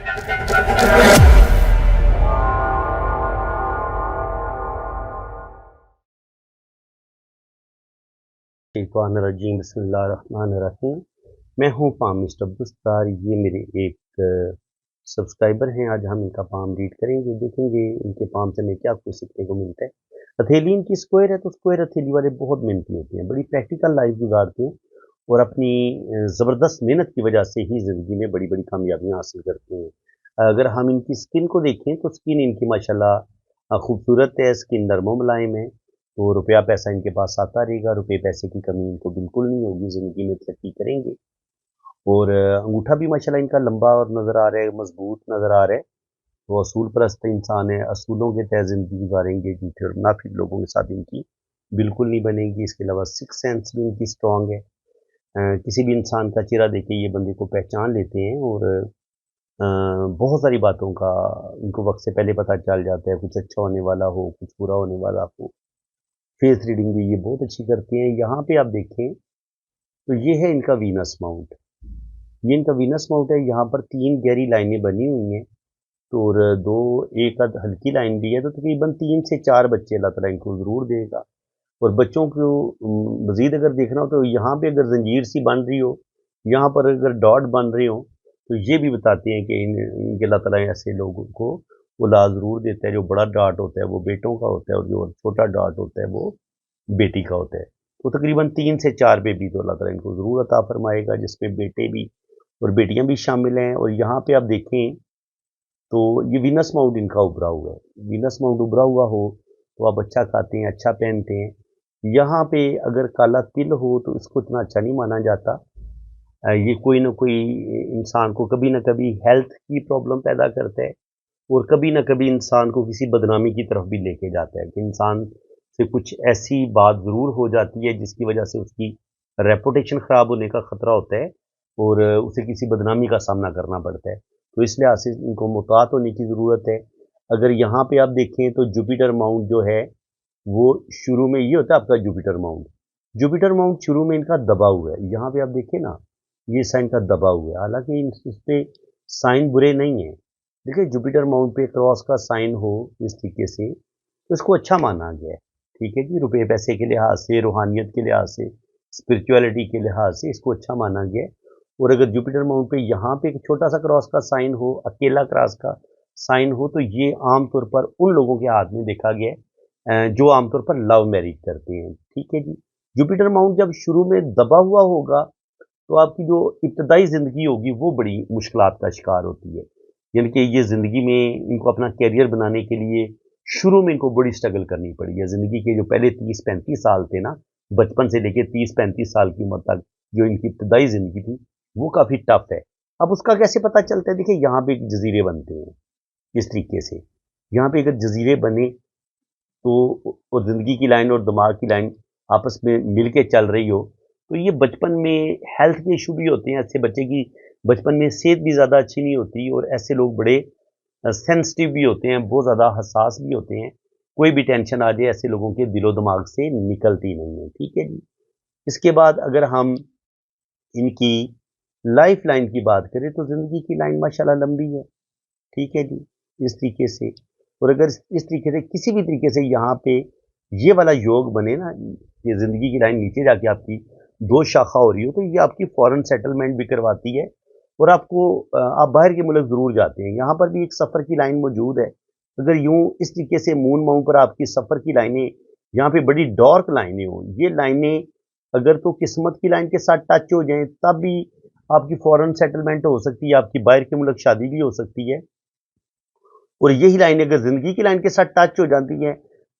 शैतानिर्रजीम बिस्मिल्लाहिर्रहमानिर्रहीम। मैं हूँ पाम मिस्टर अब्दुस्तार। ये मेरे एक सब्सक्राइबर हैं। आज हम इनका पाम रीड करेंगे, देखेंगे इनके पाम से हमें क्या कुछ सीखने को मिलता है। हथेली इनकी स्क्वायर है, तो स्क्वायर हथेली वाले बहुत मेहनती होते हैं, बड़ी प्रैक्टिकल लाइफ गुजारते हैं और अपनी ज़बरदस्त मेहनत की वजह से ही ज़िंदगी में बड़ी बड़ी कामयाबियाँ हासिल करते हैं। अगर हम इनकी स्किन को देखें तो स्किन इनकी माशाल्लाह खूबसूरत है, स्किन नरमो मुलायम है, तो रुपया पैसा इनके पास आता रहेगा, रुपये पैसे की कमी इनको बिल्कुल नहीं होगी, ज़िंदगी में तरक्की करेंगे। और अंगूठा भी माशाल्लाह इनका लंबा और नज़र आ रहा है, मज़बूत नज़र आ रहा है। वो असूल परस्त इंसान है, असूलों के तहत ज़िंदगी गुजारेंगे, झूठे और मुनाफिक लोगों के साथ इनकी बिल्कुल नहीं बनेगी। इसके अलावा सिक्स सेंस भी इनकी स्ट्रॉन्ग है। किसी भी इंसान का चेहरा देख के ये बंदे को पहचान लेते हैं और बहुत सारी बातों का इनको वक्त से पहले पता चल जाता है, कुछ अच्छा होने वाला हो, कुछ बुरा होने वाला हो। फेस रीडिंग भी ये बहुत अच्छी करती हैं। यहाँ पे आप देखें तो ये है इनका वीनस माउंट। ये इनका वीनस माउंट है। यहाँ पर 3 गहरी लाइनें बनी हुई हैं, तो और 2 एक आध हल्की लाइन भी है, तो तकरीबन 3 से 4 बच्चे अल्लाह ताला इनको ज़रूर देगा। और बच्चों को मज़ीद अगर देखना हो तो यहाँ पे अगर ज़ंजीर सी बन रही हो, यहाँ पर अगर डॉट बन रहे हो, तो ये भी बताते हैं कि इनके अल्लाह ताला ऐसे लोगों को औलाद ज़रूर देता है। जो बड़ा डॉट होता है वो बेटों का होता है और जो छोटा डॉट होता है वो बेटी का होता है। तो तकरीबन 3 से 4 बेबी तो अल्लाह ताला इनको ज़रूर अता फ़रमाएगा, जिसमें बेटे भी और बेटियाँ भी शामिल हैं। और यहाँ पे आप देखें तो ये वीनस माउंट इनका उभरा हुआ है। वीनस माउंट उभरा हुआ हो तो आप अच्छा खाते हैं, अच्छा पहनते हैं। यहाँ पे अगर काला तिल हो तो इसको इतना अच्छा नहीं माना जाता। ये कोई ना कोई इंसान को कभी ना कभी हेल्थ की प्रॉब्लम पैदा करता है और कभी ना कभी इंसान को किसी बदनामी की तरफ भी लेके जाता है कि इंसान से कुछ ऐसी बात ज़रूर हो जाती है जिसकी वजह से उसकी रेपुटेशन ख़राब होने का ख़तरा होता है और उसे किसी बदनामी का सामना करना पड़ता है। तो इस लिहाज से इनको मुहतात होने की ज़रूरत है। अगर यहाँ पे आप देखें तो जुपिटर माउंट जो है वो शुरू में ये होता है आपका जुपिटर माउंट। जुपिटर माउंट शुरू में इनका दबा हुआ है। यहाँ पे आप देखें ना, ये साइन का दबा हुआ है, हालांकि इस पे साइन बुरे नहीं है। देखिए जुपिटर माउंट पे क्रॉस का साइन हो इस तरीके से तो इसको अच्छा माना गया है। ठीक है जी, रुपये पैसे के लिहाज से, रूहानियत के लिहाज से, स्पिरिचुअलिटी के लिहाज से इसको अच्छा माना गया है। और अगर जुपिटर माउंट पे यहाँ पे एक छोटा सा क्रॉस का साइन हो, अकेला क्रॉस का साइन हो, तो ये आमतौर पर उन लोगों के हाथ में देखा गया है जो आमतौर पर लव मैरिज करते हैं। ठीक है जी। जुपिटर माउंट जब शुरू में दबा हुआ होगा तो आपकी जो इब्तदाई ज़िंदगी होगी वो बड़ी मुश्किलात का शिकार होती है। यानी कि ये ज़िंदगी में इनको अपना करियर बनाने के लिए शुरू में इनको बड़ी स्ट्रगल करनी पड़ी है। ज़िंदगी के जो पहले 30-35 साल थे ना, बचपन से लेके 30-35 साल की उम्र तक जो इनकी इब्तदाई ज़िंदगी थी, वो काफ़ी टफ है। अब उसका कैसे पता चलता है? देखिए यहाँ पे जज़ीरे बनते हैं इस तरीके से। यहाँ पे अगर जज़ीरे बने तो और ज़िंदगी की लाइन और दिमाग की लाइन आपस में मिल के चल रही हो, तो ये बचपन में हेल्थ के इशू भी होते हैं। ऐसे बच्चे की बचपन में सेहत भी ज़्यादा अच्छी नहीं होती और ऐसे लोग बड़े सेंसिटिव भी होते हैं, बहुत ज़्यादा हसास भी होते हैं। कोई भी टेंशन आ जाए ऐसे लोगों के दिलो दिमाग से निकलती नहीं है। ठीक है जी। इसके बाद अगर हम इनकी लाइफ लाइन की बात करें तो ज़िंदगी की लाइन माशाल्लाह लंबी है। ठीक है जी, इस तरीके से। और अगर इस तरीके से किसी भी तरीके से यहाँ पे ये वाला योग बने ना, ये ज़िंदगी की लाइन नीचे जाके आपकी 2 शाखा हो रही हो, तो ये आपकी फ़ॉरेन सेटलमेंट भी करवाती है और आपको आप बाहर के मुल्क ज़रूर जाते हैं। यहाँ पर भी एक सफ़र की लाइन मौजूद है। अगर यूँ इस तरीके से मून माउंट पर आपकी सफ़र की लाइनें यहाँ पे बड़ी डार्क लाइनें हों, ये लाइनें अगर तो किस्मत की लाइन के साथ टच हो जाएँ, तब भी आपकी फ़ॉरेन सेटलमेंट हो सकती है, आपकी बाहर के मुल्क शादी भी हो सकती है। और यही लाइन अगर ज़िंदगी की लाइन के साथ टच हो जाती है,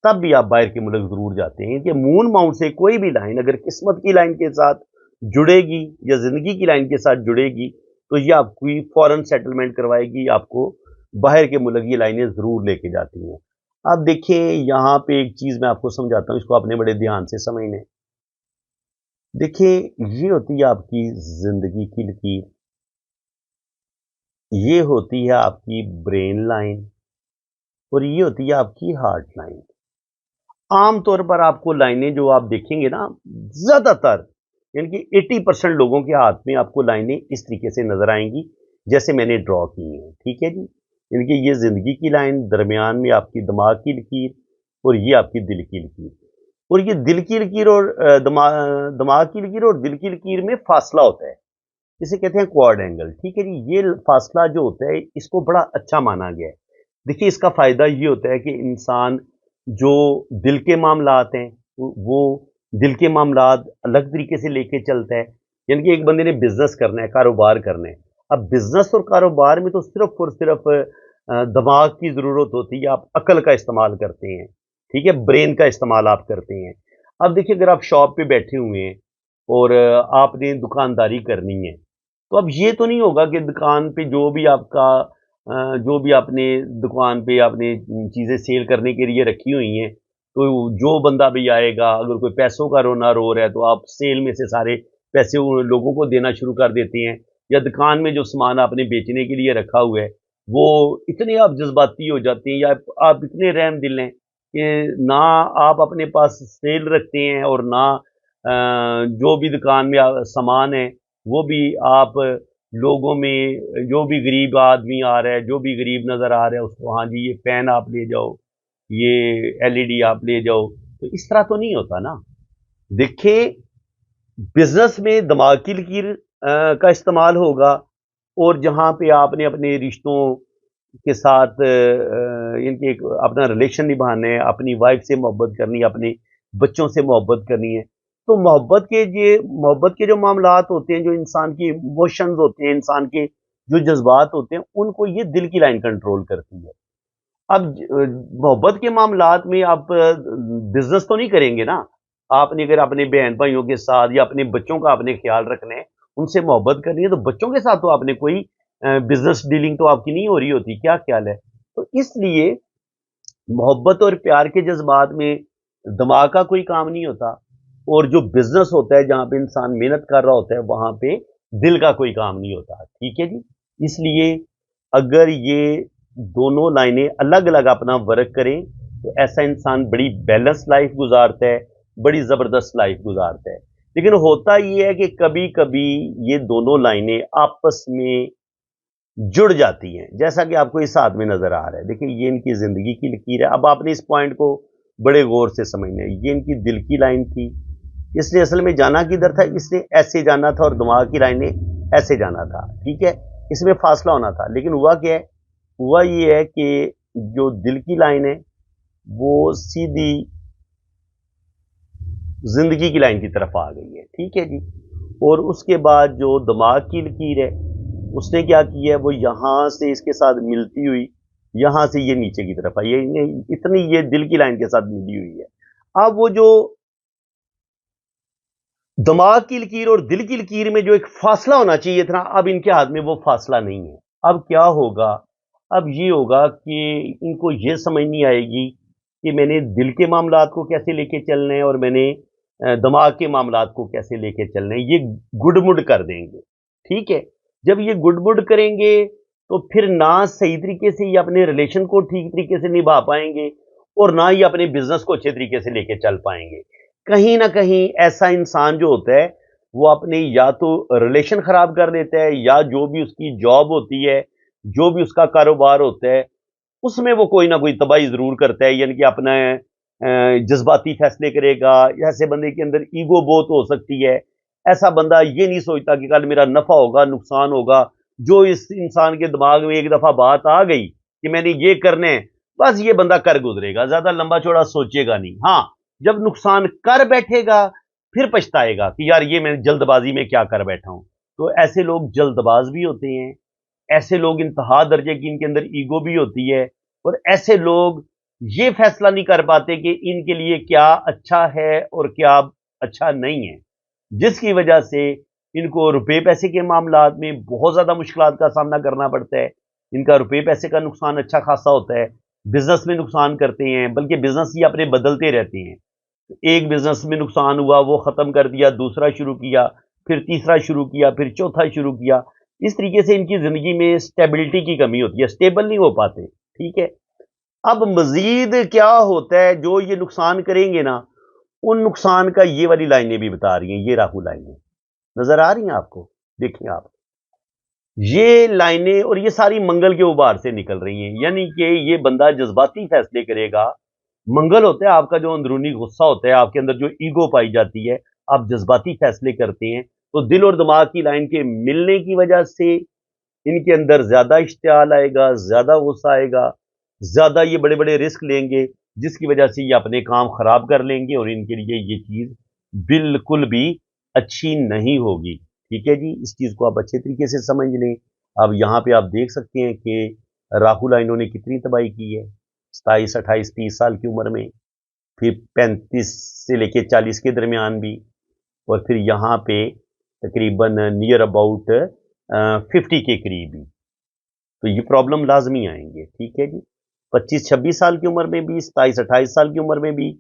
तब भी आप बाहर के मुल्क ज़रूर जाते हैं। कि मून माउंट से कोई भी लाइन अगर किस्मत की लाइन के साथ जुड़ेगी या ज़िंदगी की लाइन के साथ जुड़ेगी, तो ये आपकी फ़ॉरेन सेटलमेंट करवाएगी, आपको बाहर के मुल्क ये लाइनें ज़रूर लेके जाती हैं। अब देखिए यहाँ पे एक चीज़ मैं आपको समझाता हूँ, इसको आपने बड़े ध्यान से समझना है। देखिए ये होती है आपकी ज़िंदगी की लकीर, ये होती है आपकी ब्रेन लाइन और ये होती है आपकी हार्ट लाइन। आम तौर पर आपको लाइनें जो आप देखेंगे ना, ज़्यादातर यानी कि 80% लोगों के हाथ में आपको लाइनें इस तरीके से नज़र आएँगी। जैसे मैंने ड्रॉ की हैं, ठीक है जी। इनकी ये ज़िंदगी की लाइन, दरमियान में आपकी दिमाग की लकीर और ये आपकी दिल की लकीर। और ये दिल की लकीर और दिमाग की लकीर और दिल की लकीर में फासला होता है, इसे कहते हैं क्वाड एंगल, ठीक है जी। ये फासला जो होता है इसको बड़ा अच्छा माना गया है। देखिए इसका फ़ायदा ये होता है कि इंसान जो दिल के मामलात हैं, वो दिल के मामलात अलग तरीके से लेके चलता है। यानी कि एक बंदे ने बिज़नेस करना है, कारोबार करना है। अब बिज़नेस और कारोबार में तो सिर्फ़ और सिर्फ़ दिमाग की ज़रूरत होती है, आप अक्ल का इस्तेमाल करते हैं, ठीक है? ब्रेन का इस्तेमाल आप करते हैं। अब देखिए अगर आप शॉप पे बैठे हुए हैं और आपने दुकानदारी करनी है, तो अब ये तो नहीं होगा कि दुकान पे जो भी आपका जो भी आपने दुकान पे आपने चीज़ें सेल करने के लिए रखी हुई हैं, तो जो बंदा भी आएगा, अगर कोई पैसों का रोना रो रहा है, तो आप सेल में से सारे पैसे उन लोगों को देना शुरू कर देते हैं। या दुकान में जो सामान आपने बेचने के लिए रखा हुआ है, वो इतने आप जज़्बाती हो जाते हैं या आप इतने रहमदिल हैं कि ना आप अपने पास सेल रखते हैं और ना जो भी दुकान में सामान है, वो भी आप लोगों में जो भी गरीब आदमी आ रहा है, जो भी गरीब नज़र आ रहा है उसको हाँ जी, ये पेन आप ले जाओ, ये एलईडी आप ले जाओ, तो इस तरह तो नहीं होता ना। देखिए, बिज़नेस में दिमाग की लकीर का इस्तेमाल होगा और जहाँ पे आपने अपने रिश्तों के साथ इनके एक अपना रिलेशन निभाना है, अपनी वाइफ़ से मोहब्बत करनी है, अपने बच्चों से मोहब्बत करनी है। तो मोहब्बत के जो मामलात होते हैं, जो इंसान की इमोशंस होते हैं, इंसान के जो जज़्बात होते हैं, उनको ये दिल की लाइन कंट्रोल करती है। अब मोहब्बत के मामलात में आप बिज़नेस तो नहीं करेंगे ना। आपने अगर अपने बहन-भाइयों के साथ या अपने बच्चों का आपने ख़्याल रखना है, उनसे मोहब्बत करनी है, तो बच्चों के साथ तो आपने कोई बिज़नेस डीलिंग तो आपकी नहीं हो रही होती, क्या ख़्याल है? तो इसलिए मोहब्बत और प्यार के जज़्बात में दिमाग का कोई काम नहीं होता और जो बिज़नेस होता है, जहाँ पे इंसान मेहनत कर रहा होता है, वहाँ पे दिल का कोई काम नहीं होता, ठीक है जी? इसलिए अगर ये दोनों लाइनें अलग-अलग अपना वर्क करें, तो ऐसा इंसान बड़ी बैलेंस लाइफ़ गुज़ारता है, बड़ी ज़बरदस्त लाइफ़ गुज़ारता है। लेकिन होता ये है कि कभी-कभी ये दोनों लाइनें आपस में जुड़ जाती हैं, जैसा कि आपको इस हाथ में नज़र आ रहा है। देखिए, ये इनकी ज़िंदगी की लकीर है। अब आपने इस पॉइंट को बड़े गौर से समझना है। ये इनकी दिल की लाइन थी। इसने असल में जाना किधर था? इसने ऐसे जाना था और दिमाग की लाइन ने ऐसे जाना था, ठीक है? इसमें फ़ासला होना था। लेकिन हुआ क्या है? हुआ ये है कि जो दिल की लाइन है, वो सीधी ज़िंदगी की लाइन की तरफ आ गई है, ठीक है जी? और उसके बाद जो दिमाग की लकीर है, उसने क्या किया है, वो यहाँ से इसके साथ मिलती हुई, यहाँ से ये नीचे की तरफ आई है। इतनी ये दिल की लाइन के साथ मिली हुई है। अब वो जो दिमाग की लकीर और दिल की लकीर में जो एक फ़ासला होना चाहिए था ना, अब इनके हाथ में वो फ़ासला नहीं है। अब क्या होगा? अब ये होगा कि इनको ये समझ नहीं आएगी कि मैंने दिल के मामलात को कैसे लेके चलना है और मैंने दिमाग के मामलात को कैसे लेके चलना है। ये गुड-मुड कर देंगे, ठीक है? जब ये गुड-मुड करेंगे, तो फिर ना सही तरीके से ये अपने रिलेशन को ठीक तरीके से निभा पाएँगे और ना ही अपने बिज़नेस को अच्छे तरीके से लेके चल पाएँगे। कहीं न कहीं ऐसा इंसान जो होता है, वो अपने या तो रिलेशन खराब कर देता है या जो भी उसकी जॉब होती है, जो भी उसका कारोबार होता है, उसमें वो कोई ना कोई तबाही ज़रूर करता है, यानी कि अपना जज़्बाती फ़ैसले करेगा। ऐसे बंदे के अंदर ईगो बहुत हो सकती है। ऐसा बंदा ये नहीं सोचता कि कल मेरा नफ़ा होगा, नुकसान होगा। जो इस इंसान के दिमाग में एक दफ़ा बात आ गई कि मैंने ये करना है, बस ये बंदा कर गुज़रेगा, ज़्यादा लंबा-चौड़ा सोचेगा नहीं। हाँ, जब नुकसान कर बैठेगा, फिर पछताएगा कि यार ये मैं जल्दबाज़ी में क्या कर बैठा हूँ। तो ऐसे लोग जल्दबाज़ भी होते हैं, ऐसे लोग इंतहा दर्जे की इनके अंदर ईगो भी होती है और ऐसे लोग ये फैसला नहीं कर पाते कि इनके लिए क्या अच्छा है और क्या अच्छा नहीं है, जिसकी वजह से इनको रुपए पैसे के मामलात में बहुत ज़्यादा मुश्किलात का सामना करना पड़ता है। इनका रुपए पैसे का नुकसान अच्छा खासा होता है, बिजनेस में नुकसान करते हैं, बल्कि बिजनेस ही अपने बदलते रहते हैं। एक बिजनेस में नुकसान हुआ, वो खत्म कर दिया, दूसरा शुरू किया, फिर तीसरा शुरू किया, फिर चौथा शुरू किया। इस तरीके से इनकी ज़िंदगी में स्टेबिलिटी की कमी होती है, स्टेबल नहीं हो पाते, ठीक है? अब मज़ीद क्या होता है, जो ये नुकसान करेंगे ना, उन नुकसान का ये वाली लाइनें भी बता रही हैं, ये राहु लाइनें। नज़र आ रही हैं आपको? देखिए आप। ये लाइनें और ये सारी मंगल के उभार से निकल रही हैं, यानी कि ये बंदा जज्बाती फैसले करेगा। मंगल होता है आपका जो अंदरूनी गुस्सा होता है, आपके अंदर जो ईगो पाई जाती है, आप जज्बाती फैसले करते हैं, तो दिल और दिमाग की लाइन के मिलने की वजह से इनके अंदर ज्यादा इश्तियाल आएगा, ज्यादा गुस्सा आएगा, ज्यादा ये बड़े बड़े रिस्क लेंगे, जिसकी वजह से ये अपने काम खराब कर लेंगे और इनके लिए ये चीज बिल्कुल भी अच्छी नहीं होगी। ठीक है जी, इस चीज को आप अच्छे तरीके से समझ लें। अब यहाँ पे आप देख सकते हैं कि राहुल आइनो ने कितनी तबाही की है, 27, 28, 30 साल की उम्र में, फिर 35 से लेके 40 के दरमियान भी, और फिर यहाँ पे तकरीबन नियर अबाउट 50 के करीब भी। तो ये प्रॉब्लम लाजमी आएंगे। ठीक है जी, 25-26 साल की उम्र में भी, 27-28 साल की उम्र में भी,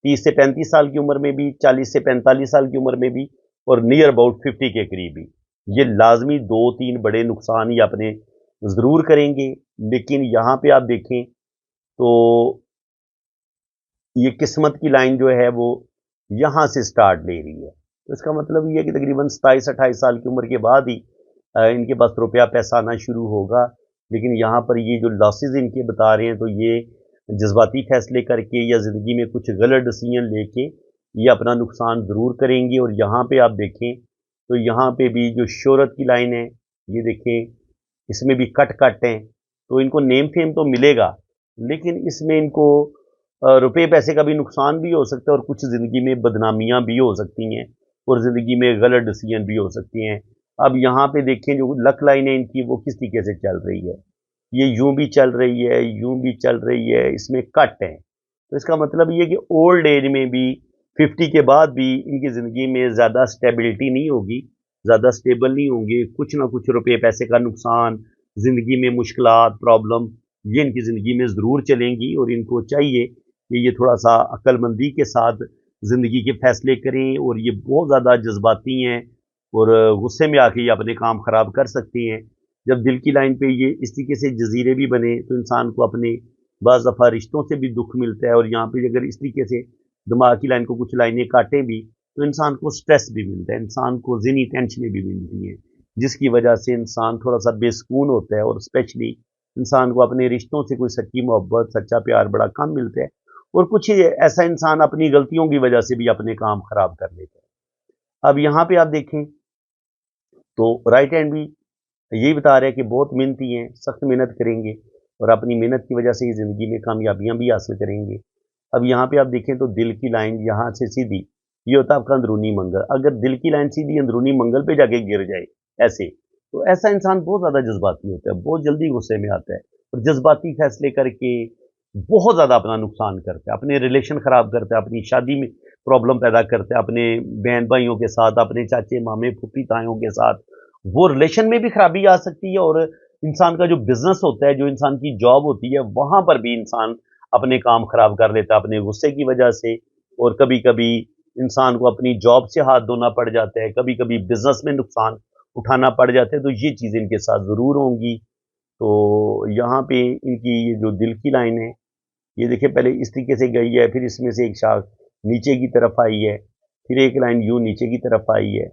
30 से 35 साल की उम्र में भी, 40 से 45 साल की उम्र में भी, और नियर अबाउट 50 के करीब भी। ये लाजमी 2-3 बड़े नुकसान ये अपने जरूर करेंगे। लेकिन यहाँ पे आप देखें तो ये किस्मत की लाइन जो है वो यहाँ से स्टार्ट ले रही है। तो इसका मतलब ये है कि तकरीबन 27-28 साल की उम्र के बाद ही इनके पास रुपया पैसा आना शुरू होगा। लेकिन यहाँ पर ये जो लॉसेस इनके बता रहे हैं, तो ये जज्बाती फैसले करके या ज़िंदगी में कुछ गलत डिसीजन लेके ये अपना नुकसान ज़रूर करेंगे। और यहाँ पे आप देखें तो यहाँ पे भी जो शोहरत की लाइन है, ये देखें, इसमें भी कट कट हैं, तो इनको नेम फेम तो मिलेगा, लेकिन इसमें इनको रुपए पैसे का भी नुकसान भी हो सकता है और कुछ ज़िंदगी में बदनामियां भी हो सकती हैं और ज़िंदगी में गलत डिसीजन भी हो सकती हैं। अब यहाँ पे देखें जो लक लाइन है इनकी वो किस तरीके से चल रही है, ये यूं भी चल रही है, यूं भी चल रही है, इसमें कट है। तो इसका मतलब ये है कि ओल्ड एज में भी 50 के बाद भी इनकी ज़िंदगी में ज़्यादा स्टेबिलिटी नहीं होगी, ज़्यादा स्टेबल नहीं होंगे, कुछ ना कुछ रुपये पैसे का नुकसान, ज़िंदगी में मुश्किलात, प्रॉब्लम, ये इनकी ज़िंदगी में ज़रूर चलेंगी। और इनको चाहिए कि ये थोड़ा सा अक्लमंदी के साथ ज़िंदगी के फैसले करें। और ये बहुत ज़्यादा जज्बाती हैं और गुस्से में आके ये अपने काम ख़राब कर सकती हैं। जब दिल की लाइन पे ये इस तरीके से जजीरे भी बने तो इंसान को अपने बाज़ दफ़ा रिश्तों से भी दुख मिलता है, और यहाँ पे अगर इस तरीके से दिमाग की लाइन को कुछ लाइनें काटें भी तो इंसान को स्ट्रेस भी मिलता है, इंसान को ज़हनी टेंशनें भी मिलती हैं, जिसकी वजह से इंसान थोड़ा सा बेसुकून होता है। और स्पेशली इंसान को अपने रिश्तों से कोई सच्ची मोहब्बत, सच्चा प्यार बड़ा कम मिलता है, और कुछ ऐसा इंसान अपनी गलतियों की वजह से भी अपने काम खराब कर लेता है। अब यहाँ पे आप देखें तो राइट हैंड भी यही बता रहे हैं कि बहुत मेहनती हैं, सख्त मेहनत करेंगे और अपनी मेहनत की वजह से ही ज़िंदगी में कामयाबियाँ भी हासिल करेंगे। अब यहाँ पे आप देखें तो दिल की लाइन यहाँ से सीधी, ये होता है आपका अंदरूनी मंगल। अगर दिल की लाइन सीधी अंदरूनी मंगल पे जाके गिर जाए ऐसे, तो ऐसा इंसान बहुत ज़्यादा जज्बाती होता है, बहुत जल्दी गुस्से में आता है और जज्बाती फैसले करके बहुत ज़्यादा अपना नुकसान करता है, अपने रिलेशन ख़राब करता है, अपनी शादी में प्रॉब्लम पैदा करता है, अपने बहन भाइयों के साथ, अपने चाचे मामे फूफी तायों के साथ, वो रिलेशन में भी खराबी आ सकती है। और इंसान का जो बिजनेस होता है, जो इंसान की जॉब होती है, वहां पर भी इंसान अपने काम खराब कर लेता है अपने गुस्से की वजह से। और कभी कभी इंसान को अपनी जॉब से हाथ धोना पड़ जाता है, कभी कभी बिजनेस में नुकसान उठाना पड़ जाता है। तो ये चीज़ें इनके साथ ज़रूर होंगी। तो यहाँ पे इनकी ये जो दिल की लाइन है, ये देखिए पहले इस तरीके से गई है, फिर इसमें से एक शाख नीचे की तरफ आई है, फिर एक लाइन यूं नीचे की तरफ आई है।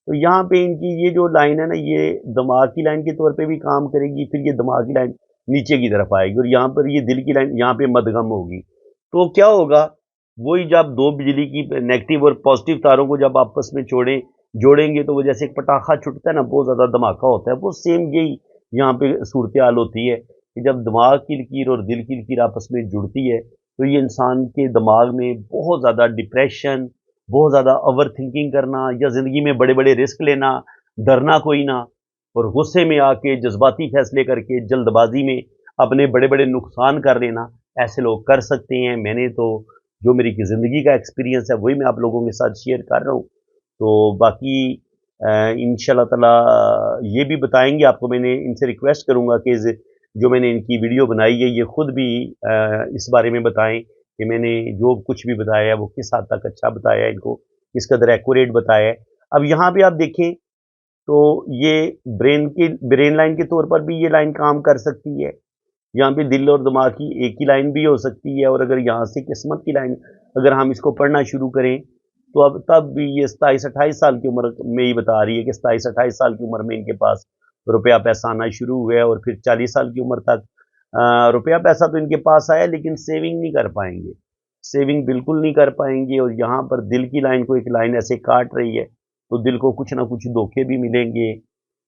तो यहाँ पे इनकी ये जो लाइन है ना, ये दिमाग की लाइन के तौर पे भी काम करेगी, फिर ये दिमाग की लाइन नीचे की तरफ आएगी और यहाँ पर ये दिल की लाइन यहाँ पे मदगम होगी। तो क्या होगा, वही जब दो बिजली की नेगेटिव और पॉजिटिव तारों को जब आपस में जोड़ेंगे तो वो जैसे एक पटाखा छुटता है ना, बहुत ज़्यादा धमाका होता है, वो सेम यही यहाँ पे सूरत हाल होती है कि जब दिमाग की लकीर और दिल की लकीर आपस में जुड़ती है तो ये इंसान के दिमाग में बहुत ज़्यादा डिप्रेशन, बहुत ज़्यादा ओवर थिंकिंग करना या ज़िंदगी में बड़े बड़े रिस्क लेना, डरना कोई ना, और गुस्से में आके जज्बाती फैसले करके जल्दबाजी में अपने बड़े बड़े नुकसान कर लेना, ऐसे लोग कर सकते हैं। मैंने तो जो मेरी ज़िंदगी का एक्सपीरियंस है वही मैं आप लोगों के साथ शेयर कर रहा हूँ। तो बाकी इंशाल्लाह ताला ये भी बताएंगे आपको, मैंने इनसे रिक्वेस्ट करूँगा कि जो मैंने इनकी वीडियो बनाई है ये खुद भी इस बारे में बताएं कि मैंने जो कुछ भी बताया है वो किस हद तक अच्छा बताया है, इनको किस कदर एक्यूरेट बताया है। अब यहाँ पे आप देखें तो ये ब्रेन लाइन के तौर पर भी ये लाइन काम कर सकती है। यहाँ पे दिल और दिमाग की एक ही लाइन भी हो सकती है। और अगर यहाँ से किस्मत की लाइन अगर हम इसको पढ़ना शुरू करें तो अब तब भी ये 27-28 साल की उम्र में ही बता रही है कि 27-28 साल की उम्र में इनके पास रुपया पैसा आना शुरू हुआ है और फिर 40 साल की उम्र तक रुपया पैसा तो इनके पास आया लेकिन सेविंग नहीं कर पाएंगे, सेविंग बिल्कुल नहीं कर पाएंगे। और यहाँ पर दिल की लाइन को एक लाइन ऐसे काट रही है तो दिल को कुछ ना कुछ धोखे भी मिलेंगे,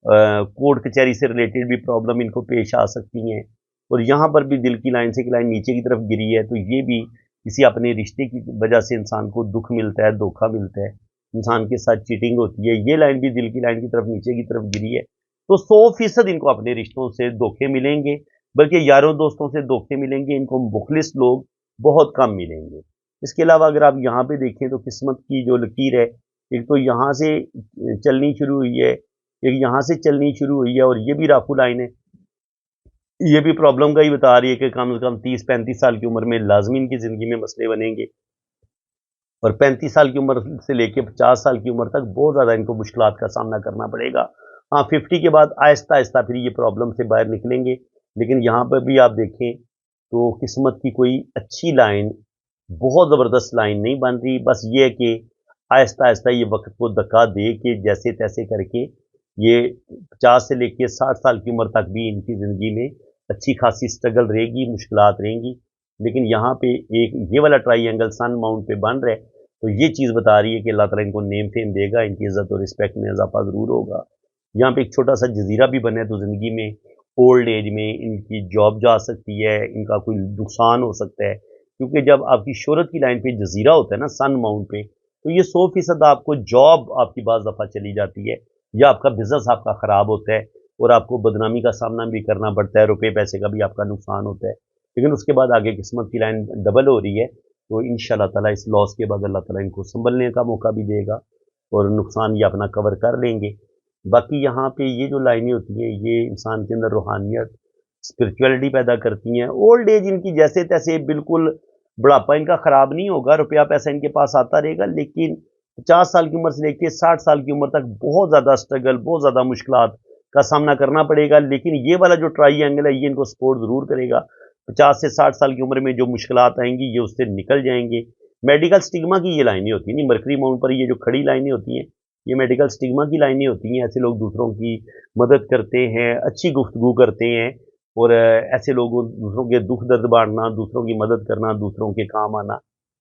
कोर्ट कचहरी से रिलेटेड भी प्रॉब्लम इनको पेश आ सकती हैं। और यहाँ पर भी दिल की लाइन से एक लाइन नीचे की तरफ गिरी है तो ये भी किसी अपने रिश्ते की वजह से इंसान को दुख मिलता है, धोखा मिलता है, इंसान के साथ चीटिंग होती है। ये लाइन भी दिल की लाइन की तरफ नीचे की तरफ गिरी है तो 100% इनको अपने रिश्तों से धोखे मिलेंगे, बल्कि यारों दोस्तों से धोखे मिलेंगे, इनको मुखलिस लोग बहुत कम मिलेंगे। इसके अलावा अगर आप यहाँ पे देखें तो किस्मत की जो लकीर है, एक तो यहाँ से चलनी शुरू हुई है, एक यहाँ से चलनी शुरू हुई है और ये भी राफू लाइन है। ये भी प्रॉब्लम का ही बता रही है कि कम से कम 30-35 साल की उम्र में लाजमी इनकी ज़िंदगी में मसले बनेंगे और 35 साल की उम्र से लेके 50 साल की उम्र तक बहुत ज़्यादा इनको मुश्किलात का सामना करना पड़ेगा। हाँ, 50 के बाद आहिस्ता-आहिस्ता फिर ये प्रॉब्लम से बाहर निकलेंगे। लेकिन यहाँ पर भी आप देखें तो किस्मत की कोई अच्छी लाइन, बहुत ज़बरदस्त लाइन नहीं बन रही। बस ये है कि आहिस्ता-आहिस्ता ये वक़्त को धक्का दे के जैसे-तैसे करके ये 50 से लेके 60 साल की उम्र तक भी इनकी ज़िंदगी में अच्छी खासी स्ट्रगल रहेगी, मुश्किलात रहेंगी। लेकिन यहाँ पे एक ये वाला ट्रायंगल सन माउंट पे बन रहा है, तो ये चीज़ बता रही है कि अल्लाह ताला इनको नेम फेम देगा, इनकी इज़्ज़त और रिस्पेक्ट में इज़ाफ़ा ज़रूर होगा। यहाँ पे एक छोटा-सा जज़ीरा भी बना है, तो ज़िंदगी में ओल्ड एज में इनकी जॉब जा सकती है, इनका कोई नुकसान हो सकता है। क्योंकि जब आपकी शोहरत की लाइन पे जज़ीरा होता है ना सन माउंट पे, तो ये 100% आपको जॉब आपकी बाज़ दफ़ा चली जाती है या आपका बिज़नेस आपका ख़राब होता है और आपको बदनामी का सामना भी करना पड़ता है, रुपए पैसे का भी आपका नुकसान होता है। लेकिन उसके बाद आगे किस्मत की लाइन डबल हो रही है, तो इंशाल्लाह ताला इस लॉस के बाद अल्लाह ताला इनको सँभलने का मौका भी देगा और नुकसान ये अपना कवर कर लेंगे। बाकी यहाँ पे ये जो लाइनें होती हैं, ये इंसान के अंदर रूहानियत, स्पिरिचुअलिटी पैदा करती हैं। ओल्ड एज इनकी जैसे-तैसे बिल्कुल बुढ़ापा इनका ख़राब नहीं होगा, रुपया पैसा इनके पास आता रहेगा, लेकिन 50 साल की उम्र से लेके 60 साल की उम्र तक बहुत ज़्यादा स्ट्रगल, बहुत ज़्यादा मुश्किलात का सामना करना पड़ेगा। लेकिन ये वाला जो ट्रायंगल है, ये इनको सपोर्ट ज़रूर करेगा। 50 से 60 साल की उम्र में जो मुश्किलात आएँगी, ये उससे निकल जाएँगे। मेडिकल स्टिग्मा की ये लाइनें होती हैं, मरकरी माउंट पर ये जो खड़ी लाइनें होती हैं, ये मेडिकल स्टिग्मा की लाइनें होती हैं। ऐसे लोग दूसरों की मदद करते हैं, अच्छी गुफ्तगू करते हैं और ऐसे लोगों दूसरों के दुख दर्द बाँटना, दूसरों की मदद करना, दूसरों के काम आना,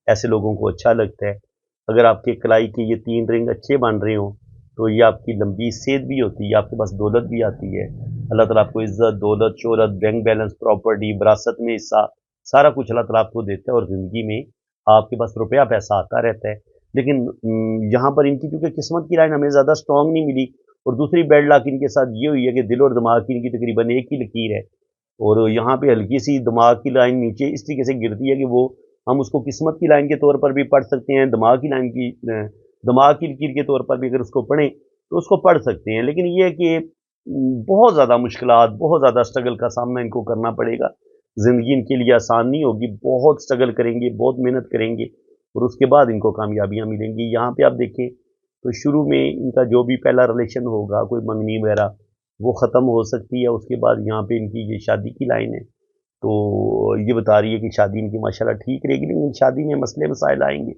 ऐसे लोगों को अच्छा लगता है। अगर आपके कलाई के ये 3 रिंग अच्छे बन रहे हों, तो ये आपकी लंबी सेहत भी होती है, आपके पास दौलत भी आती है। अल्लाह ताला आपको इज़्ज़त, दौलत, शोहरत, बैंक बैलेंस, प्रॉपर्टी, विरासत में हिस्सा, सारा कुछ अल्लाह ताला आपको देता है और ज़िंदगी में आपके पास रुपया पैसा आता रहता है। लेकिन यहाँ पर इनकी क्योंकि किस्मत की लाइन हमें ज़्यादा स्ट्रॉन्ग नहीं मिली और दूसरी बैड लक इनके साथ ये हुई है कि दिल और दिमाग की इनकी तकरीबन एक ही लकीर है और यहाँ पे हल्की-सी दिमाग की लाइन नीचे इस तरीके से गिरती है कि वो हम उसको किस्मत की लाइन के तौर पर भी पढ़ सकते हैं, दिमाग की लाइन की दिमाग की लकीर के तौर पर भी अगर उसको पढ़ें, तो उसको पढ़ सकते हैं। लेकिन ये है कि बहुत ज़्यादा मुश्किलात, बहुत ज़्यादा स्ट्रगल का सामना इनको करना पड़ेगा। ज़िंदगी इनके लिए आसान नहीं होगी, बहुत स्ट्रगल करेंगे, बहुत मेहनत करेंगे और उसके बाद इनको कामयाबियाँ मिलेंगी। यहाँ पे आप देखें, तो शुरू में इनका जो भी पहला रिलेशन होगा, कोई मंगनी वगैरह, वो ख़त्म हो सकती है। उसके बाद यहाँ पे इनकी ये शादी की लाइन है, तो ये बता रही है कि शादी इनकी माशाल्लाह ठीक रहेगी, लेकिन शादी में मसले मसाइल आएँगे।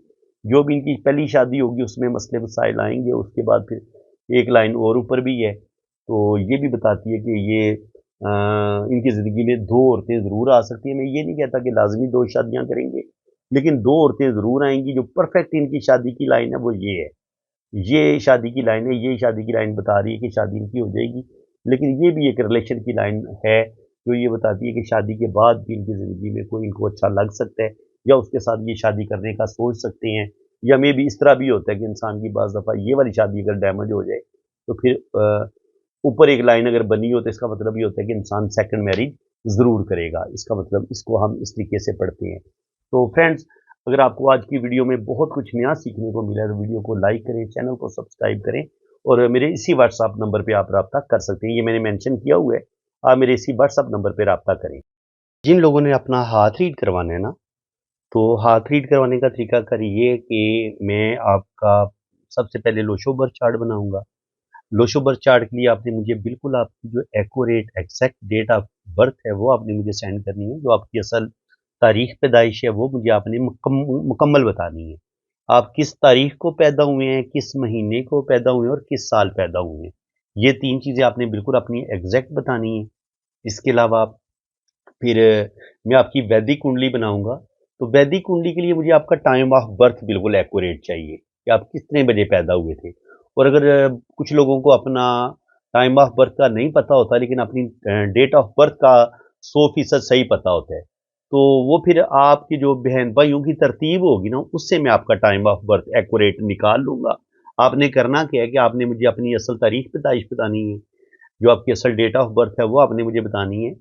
जो भी इनकी पहली शादी होगी उसमें मसले मसाइल आएँगे, उसके बाद फिर एक लाइन और ऊपर भी है, तो ये भी बताती है कि ये इनकी ज़िंदगी में 2 औरतें ज़रूर आ सकती हैं। मैं ये नहीं कहता कि लाज़मी 2 शादियाँ करेंगे, लेकिन 2 औरतें ज़रूर आएँगी। जो परफ़ेक्ट इनकी शादी की लाइन है वो ये है। ये शादी की लाइन है, ये शादी की लाइन बता रही है कि शादी इनकी हो जाएगी। लेकिन ये भी एक रिलेशन की लाइन है, जो ये बताती है कि शादी के बाद भी इनकी ज़िंदगी में कोई इनको अच्छा लग सकता है या उसके साथ ये शादी करने का सोच सकते हैं। या मेबी इस तरह भी होता है कि इंसान की बाज़ दफ़ा ये वाली शादी अगर डैमेज हो जाए, तो फिर ऊपर एक लाइन अगर बनी हो तो इसका मतलब ये होता है कि इंसान सेकंड मैरिज ज़रूर करेगा। इसका मतलब इसको हम इस तरीके से पढ़ते हैं। तो फ्रेंड्स, अगर आपको आज की वीडियो में बहुत कुछ नया सीखने को मिला है तो वीडियो को लाइक करें, चैनल को सब्सक्राइब करें और मेरे इसी व्हाट्सएप नंबर पे आप रब्ता कर सकते हैं। ये मैंने मेंशन किया हुआ है, आप मेरे इसी व्हाट्सएप नंबर पे रब्ता करें। जिन लोगों ने अपना हाथ रीड करवाना है ना, तो हाथ रीड करवाने का तरीकाकार ये है कि मैं आपका सबसे पहले लोशो बर्थ चार्ट बनाऊँगा। लोशो बर्थ चार्ट के लिए आपने मुझे बिल्कुल आपकी जो accurate exact date of birth है वो आपने मुझे सेंड करनी है। जो आपकी असल तारीख पैदाइश है वो मुझे आपने मुकम्मल बतानी है। आप किस तारीख को पैदा हुए हैं, किस महीने को पैदा हुए हैं और किस साल पैदा हुए हैं। ये 3 चीज़ें आपने बिल्कुल अपनी एग्ज़ैक्ट बतानी है। इसके अलावा फिर मैं आपकी वैदिक कुंडली बनाऊँगा, तो वैदिक कुंडली के लिए मुझे आपका टाइम ऑफ बर्थ बिल्कुल एक्यूरेट चाहिए, कि आप कितने बजे पैदा हुए थे। और अगर कुछ लोगों को अपना टाइम ऑफ बर्थ का नहीं पता होता, लेकिन अपनी डेट ऑफ बर्थ का 100% सही पता होता है, तो वो फिर आपकी जो बहन-भाइयों की तरतीब होगी ना, उससे मैं आपका टाइम ऑफ बर्थ एक्यूरेट निकाल लूँगा। आपने करना क्या है कि आपने मुझे अपनी असल तारीख पैदाइश बतानी है, जो आपकी असल डेट ऑफ बर्थ है, वो आपने मुझे बतानी है।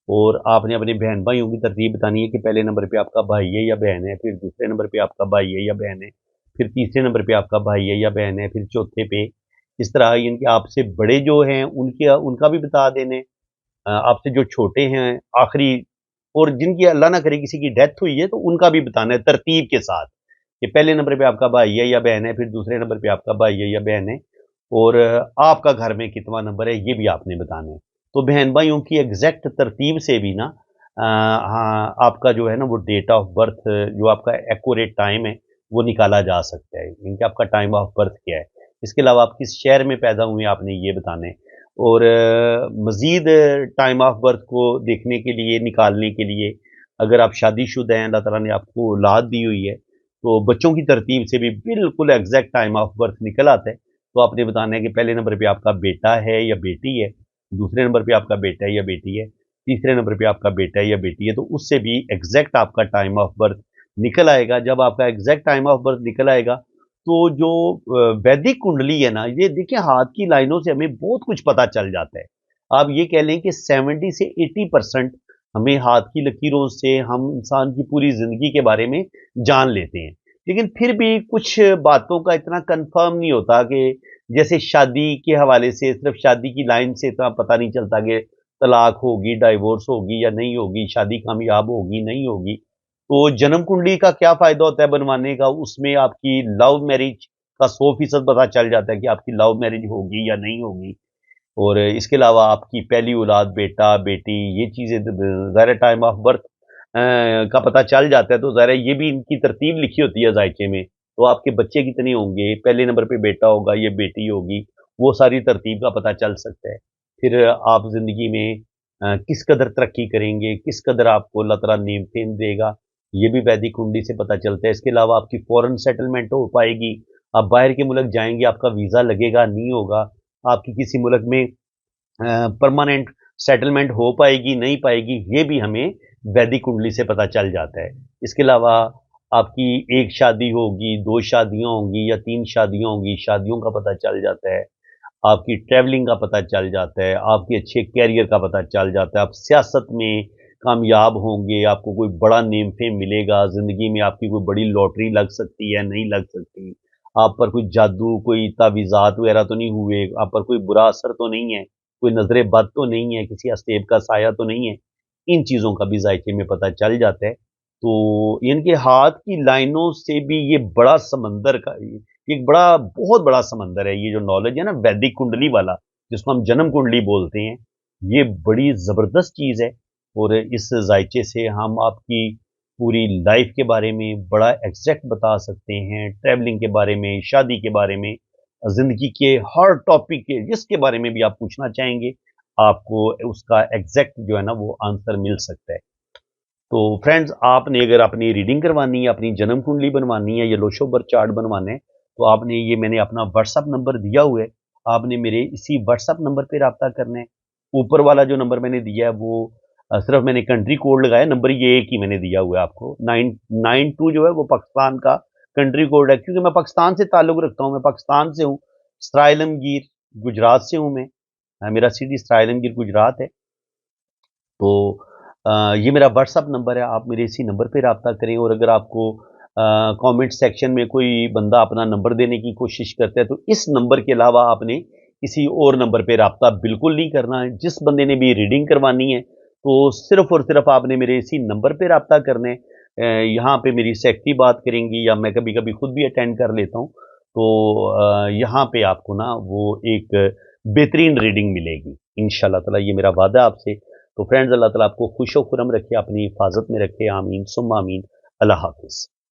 और आपने अपने बहन-भाइयों की तरतीब बतानी है कि पहले नंबर पे आपका भाई है या बहन है, फिर दूसरे नंबर पे आपका भाई है या बहन है, फिर तीसरे नंबर पे आपका भाई है या बहन है, फिर चौथे पे इस तरह यानी कि आपसे बड़े जो हैं उनके उनका भी बता देने, आपसे जो छोटे हैं आखिरी, और जिनकी अल्लाह ना करे किसी की डेथ हुई है तो उनका भी बताना है तरतीब के साथ, कि पहले नंबर पे आपका भाई है या बहन है, फिर दूसरे नंबर पे आपका भाई है या बहन है, और आपका घर में कितवां नंबर है ये भी आपने बताना है। तो बहन-भाइयों की एग्ज़ैक्ट तरतीब से भी ना हाँ, आपका जो है ना वो डेट ऑफ बर्थ जो आपका एक्यूरेट टाइम है, वो निकाला जा सकता है, यानी कि आपका टाइम ऑफ बर्थ क्या है। इसके अलावा आप किस शहर में पैदा हुए हैं आपने ये बताना है। और मज़ीद टाइम ऑफ बर्थ को देखने के लिए, निकालने के लिए, अगर आप शादीशुदा हैं, अल्लाह ताला ने आपको औलाद दी हुई है, तो बच्चों की तरतीब से भी बिल्कुल एग्ज़ैक्ट टाइम ऑफ बर्थ निकल आता है। तो आपने बताना है कि पहले नंबर पे आपका बेटा है या बेटी है, दूसरे नंबर पे आपका बेटा है या बेटी है, तीसरे नंबर पे आपका बेटा है या बेटी है, तो उससे भी एग्ज़ैक्ट आपका टाइम ऑफ बर्थ निकल आएगा। जब आपका एग्ज़ैक्ट टाइम ऑफ बर्थ निकल आएगा, तो जो वैदिक कुंडली है ना, ये देखिए हाथ की लाइनों से हमें बहुत कुछ पता चल जाता है। आप ये कह लें कि 70 से 80% हमें हाथ की लकीरों से हम इंसान की पूरी ज़िंदगी के बारे में जान लेते हैं। लेकिन फिर भी कुछ बातों का इतना कन्फर्म नहीं होता कि जैसे शादी के हवाले से सिर्फ शादी की लाइन से इतना पता नहीं चलता कि तलाक होगी, डाइवोर्स होगी या नहीं होगी, शादी कामयाब होगी, नहीं होगी। तो जन्म कुंडली का क्या फ़ायदा होता है बनवाने का? उसमें आपकी लव मैरिज का 100% पता चल जाता है कि आपकी लव मैरिज होगी या नहीं होगी। और इसके अलावा आपकी पहली औलाद बेटा, बेटी, ये चीज़ें ज़ाहिर है टाइम ऑफ बर्थ का पता चल जाता है, तो ज़ाहिर है ये भी इनकी तरतीब लिखी होती है ज़ायचे में। तो आपके बच्चे कितने होंगे, पहले नंबर पे बेटा होगा या बेटी होगी, वो सारी तरतीब का पता चल सकता है। फिर आप ज़िंदगी में किस कदर तरक्की करेंगे, किस कदर आपको अल्लाह ताला नेम-फेम देगा, ये भी वैदिक कुंडली से पता चलता है। इसके अलावा आपकी फ़ॉरेन सेटलमेंट हो पाएगी, आप बाहर के मुल्क जाएँगे, आपका वीज़ा लगेगा, नहीं होगा, आपकी किसी मुल्क में परमानेंट सेटलमेंट हो पाएगी, नहीं पाएगी, ये भी हमें वैदिक कुंडली से पता चल जाता है। इसके अलावा आपकी 1 शादी होगी, 2 शादियाँ होंगी या 3 शादियाँ होंगी, शादियों का पता चल जाता है। आपकी ट्रैवलिंग का पता चल जाता है, आपके अच्छे करियर का पता चल जाता है, आप सियासत में कामयाब होंगे, आपको कोई बड़ा नेम-फेम मिलेगा, ज़िंदगी में आपकी कोई बड़ी लॉटरी लग सकती है, नहीं लग सकती। आप पर कोई जादू, कोई तावीज़ात वगैरह तो नहीं हुए, आप पर कोई बुरा असर तो नहीं है, कोई नज़र बद तो नहीं है, किसी अस्तेब का साया तो नहीं है। इन चीज़ों का भी ज़ायके में पता चल जाता है। तो इनके हाथ की लाइनों से भी ये बड़ा समंदर का एक बड़ा बहुत बड़ा समंदर है, ये जो नॉलेज है ना वैदिक कुंडली वाला, जिसको हम जन्म कुंडली बोलते हैं, ये बड़ी ज़बरदस्त चीज़ है। और इस ज़ायचे से हम आपकी पूरी लाइफ़ के बारे में बड़ा एग्ज़ैक्ट बता सकते हैं, ट्रैवलिंग के बारे में, शादी के बारे में, ज़िंदगी के हर टॉपिक के जिसके बारे में भी आप पूछना चाहेंगे, आपको उसका एग्ज़ैक्ट जो है ना वो आंसर मिल सकता है। तो फ्रेंड्स आपने अगर अपनी रीडिंग करवानी है, अपनी जन्म कुंडली बनवानी है या लोशो बर्थ चार्ट बनवाना है, तो आपने ये मैंने अपना व्हाट्सएप नंबर दिया हुआ है, आपने मेरे इसी व्हाट्सएप नंबर पे राब्ता करना है। ऊपर वाला जो नंबर मैंने दिया है वो सिर्फ़ मैंने कंट्री कोड लगाया, नंबर ये एक ही मैंने दिया हुआ है आपको। 992 जो है वो पाकिस्तान का कंट्री कोड है, क्योंकि मैं पाकिस्तान से ताल्लुक़ रखता हूँ, मैं पाकिस्तान से हूँ, सराय आलमगीर गुजरात से हूँ मैं। मेरा सिटी सराय आलमगीर गुजरात है। तो ये मेरा व्हाट्सएप नंबर है, आप मेरे इसी नंबर पे राब्ता करें। और अगर आपको कमेंट सेक्शन में कोई बंदा अपना नंबर देने की कोशिश करता है, तो इस नंबर के अलावा आपने किसी और नंबर पे राब्ता बिल्कुल नहीं करना है। जिस बंदे ने भी रीडिंग करवानी है, तो सिर्फ़ और सिर्फ़ आपने मेरे इसी नंबर पे राब्ता करना है। यहाँ पे मेरी सेक्रेटरी बात करेंगी या मैं कभी-कभी खुद भी अटेंड कर लेता हूँ। तो यहाँ पे आपको ना वो एक बेहतरीन रीडिंग मिलेगी, इंशाअल्लाह ताला ये मेरा वादा है आपसे। तो फ्रेंड्स अल्लाह ताला आपको खुश व खुरम रखे, अपनी हिफाज़त में रखे, आमीन सुम्मा आमीन। अल्लाह हाफ़िज़।